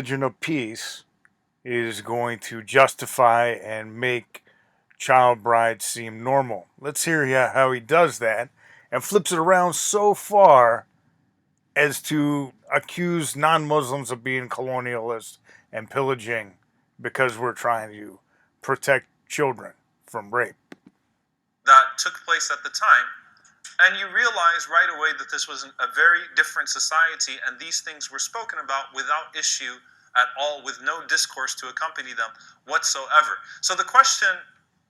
religion of peace is going to justify and make child brides seem normal. Let's hear how he does that and flips it around so far as to accuse non Muslims of being colonialist and pillaging because we're trying to protect children from rape. That took place at the time, and you realize right away that this was a very different society, and these things were spoken about without issue at all, with no discourse to accompany them whatsoever. So the question,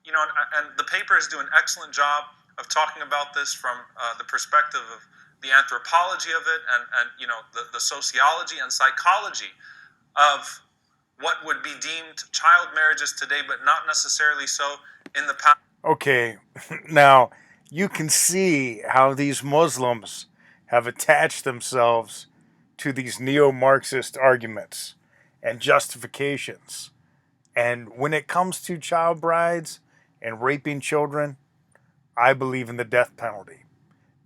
and the papers do an excellent job of talking about this from the perspective of the anthropology of it, and the sociology and psychology of what would be deemed child marriages today, but not necessarily so in the past. Okay, now you can see how these Muslims have attached themselves to these neo Marxist arguments and justifications. And when it comes to child brides and raping children, I believe in the death penalty.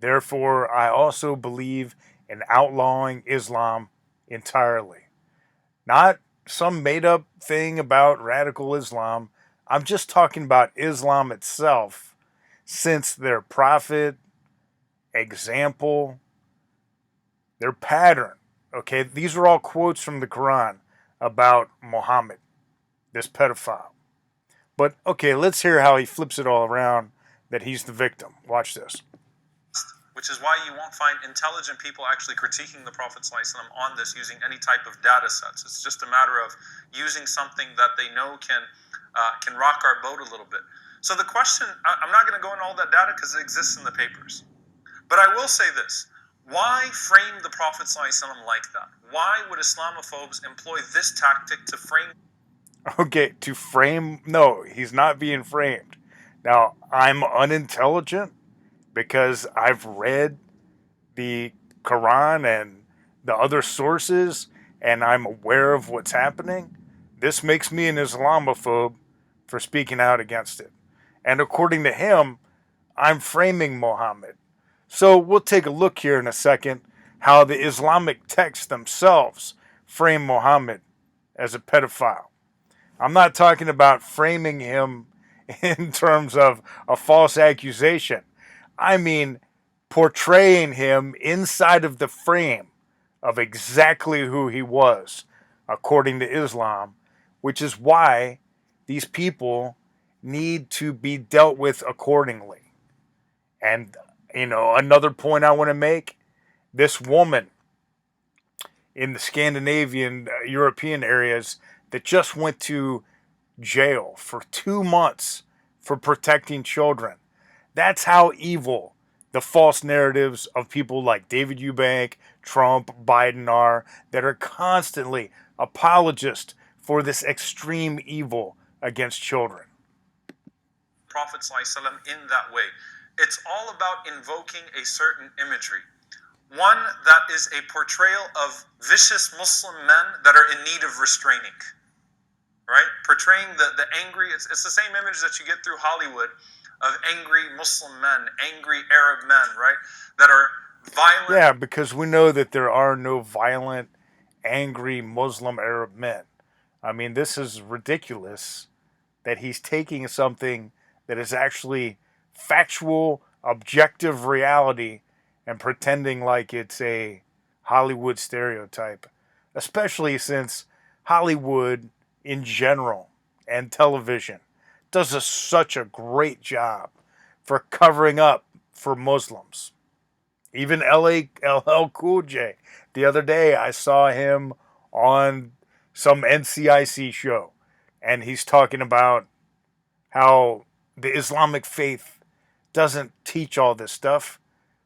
Therefore, I also believe in outlawing Islam entirely. Not some made up thing about radical Islam. I'm just talking about Islam itself, since their prophet, example, their pattern. Okay, these are all quotes from the Quran about Muhammad, this pedophile. But okay, let's hear how he flips it all around that he's the victim. Watch this. Which is why you won't find intelligent people actually critiquing the Prophet ﷺ on this using any type of data sets. It's just a matter of using something that they know can rock our boat a little bit. So the question, I'm not going to go into all that data because it exists in the papers. But I will say this. Why frame the Prophet ﷺ like that? Why would Islamophobes employ this tactic to frame? Okay, to frame? No, he's not being framed. Now, I'm unintelligent because I've read the Quran and the other sources and I'm aware of what's happening. This makes me an Islamophobe for speaking out against it. And according to him, I'm framing Muhammad. So we'll take a look here in a second how the Islamic texts themselves frame Muhammad as a pedophile. I'm not talking about framing him in terms of a false accusation. I mean portraying him inside of the frame of exactly who he was, according to Islam, which is why these people need to be dealt with accordingly. And, another point I want to make, this woman in the Scandinavian, European areas that just went to jail for 2 months for protecting children. That's how evil the false narratives of people like David Eubank, Trump, Biden are, that are constantly apologists for this extreme evil against children. Prophet ﷺ in that way. It's all about invoking a certain imagery. One that is a portrayal of vicious Muslim men that are in need of restraining. Right? Portraying the angry, it's the same image that you get through Hollywood of angry Muslim men, angry Arab men, right? That are violent. Yeah, because we know that there are no violent, angry Muslim Arab men. I mean, this is ridiculous that he's taking something that is actually factual, objective reality and pretending like it's a Hollywood stereotype, especially since Hollywood in general and television does such a great job for covering up for Muslims. Even LL Cool J. The other day I saw him on some NCIC show and he's talking about how the Islamic faith doesn't teach all this stuff,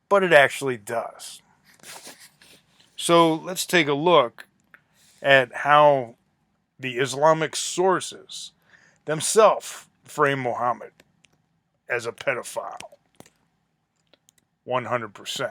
but it actually does. So let's take a look at how the Islamic sources themselves frame Muhammad as a pedophile. 100%.